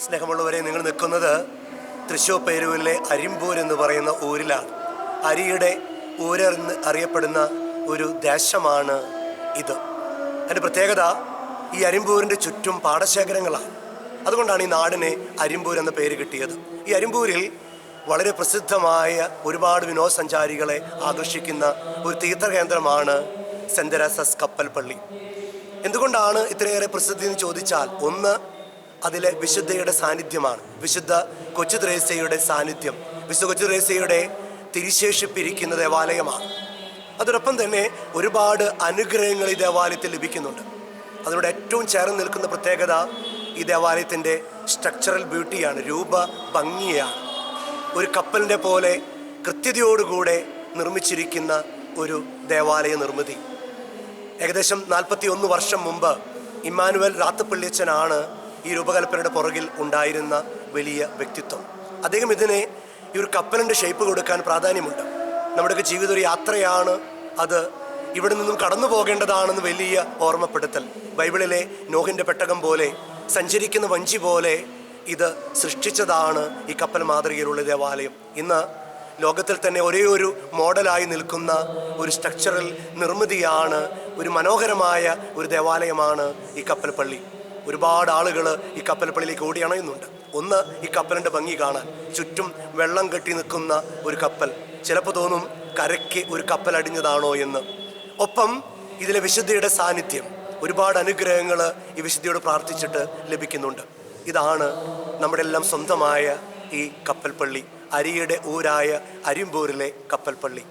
സ്നേഹമുള്ളവരെ, നിങ്ങൾ നിൽക്കുന്നത് തൃശ്ശൂർ പേരൂരിലെ അരിമ്പൂർ എന്ന് പറയുന്ന ഊരിലാണ്. അരിയുടെ ഊരെന്ന് അറിയപ്പെടുന്ന ഒരു ദേശമാണ് ഇത്. അതിൻ്റെ പ്രത്യേകത, ഈ അരിമ്പൂരിൻ്റെ ചുറ്റും പാടശേഖരങ്ങളാണ്. അതുകൊണ്ടാണ് ഈ നാടിനെ അരിമ്പൂർ എന്ന പേര് കിട്ടിയത്. ഈ അരിമ്പൂരിൽ വളരെ പ്രസിദ്ധമായ ഒരുപാട് വിനോദസഞ്ചാരികളെ ആകർഷിക്കുന്ന ഒരു തീർത്ഥകേന്ദ്രമാണ് സെന്റ് തെരേസാസ് കപ്പൽ പള്ളി. എന്തുകൊണ്ടാണ് ഇത്രയേറെ പ്രസിദ്ധി എന്ന് ചോദിച്ചാൽ, ഒന്ന്, അതിലെ വിശുദ്ധയുടെ സാന്നിധ്യമാണ്. വിശുദ്ധ കൊച്ചു ത്രേസ്യയുടെ സാന്നിധ്യം, വിശുദ്ധ കൊച്ചു ത്രേസ്യയുടെ തിരുശേഷിപ്പിരിക്കുന്ന ദേവാലയമാണ്. അതോടൊപ്പം തന്നെ ഒരുപാട് അനുഗ്രഹങ്ങൾ ഈ ദേവാലയത്തിൽ ലഭിക്കുന്നുണ്ട്. അതിനോട് ഏറ്റവും ചേർന്ന് നിൽക്കുന്ന പ്രത്യേകത ഈ ദേവാലയത്തിൻ്റെ സ്ട്രക്ചറൽ ബ്യൂട്ടിയാണ്, രൂപ ഭംഗിയാണ്. ഒരു കപ്പലിൻ്റെ പോലെ കൃത്യതയോടുകൂടെ നിർമ്മിച്ചിരിക്കുന്ന ഒരു ദേവാലയ നിർമ്മിതി. ഏകദേശം 41 വർഷം മുമ്പ് ഇമ്മാനുവൽ റാത്തപ്പള്ളിയച്ചനാണ് ഈ രൂപകൽപ്പനയുടെ പുറകിൽ ഉണ്ടായിരുന്ന വലിയ വ്യക്തിത്വം. അദ്ദേഹം ഇതിനെ ഈ ഒരു കപ്പലിൻ്റെ ഷേപ്പ് കൊടുക്കാൻ പ്രാധാന്യമുണ്ട്. നമ്മുടെയൊക്കെ ജീവിതം ഒരു യാത്രയാണ്, അത് ഇവിടെ നിന്നും കടന്നു പോകേണ്ടതാണെന്ന് വലിയ ഓർമ്മപ്പെടുത്തൽ. ബൈബിളിലെ നോഹിൻ്റെ പെട്ടകം പോലെ, സഞ്ചരിക്കുന്ന വഞ്ചി പോലെ ഇത് സൃഷ്ടിച്ചതാണ് ഈ കപ്പൽ മാതൃകയിലുള്ള ദേവാലയം. ഇന്ന് ലോകത്തിൽ തന്നെ ഒരേ ഒരു മോഡലായി നിൽക്കുന്ന ഒരു സ്ട്രക്ചറൽ നിർമ്മിതിയാണ്, ഒരു മനോഹരമായ ഒരു ദേവാലയമാണ് ഈ കപ്പൽ പള്ളി. ഒരുപാട് ആളുകൾ ഈ കപ്പൽ പള്ളിയിലേക്ക് ഓടിയണയുന്നുണ്ട്. ഒന്ന്, ഈ കപ്പലിൻ്റെ ഭംഗി കാണാൻ. ചുറ്റും വെള്ളം കെട്ടി നിൽക്കുന്ന ഒരു കപ്പൽ. ചിലപ്പോൾ തോന്നും കരയ്ക്ക് ഒരു കപ്പൽ അടിഞ്ഞതാണോ എന്ന്. ഒപ്പം ഇതിലെ വിശുദ്ധിയുടെ സാന്നിധ്യം, ഒരുപാട് അനുഗ്രഹങ്ങൾ ഈ വിശുദ്ധിയോട് പ്രാർത്ഥിച്ചിട്ട് ലഭിക്കുന്നുണ്ട്. ഇതാണ് നമ്മുടെ എല്ലാം സ്വന്തമായ ഈ കപ്പൽ പള്ളി, അരിയുടെ ഊരായ അരിമ്പൂരിലെ കപ്പൽ പള്ളി.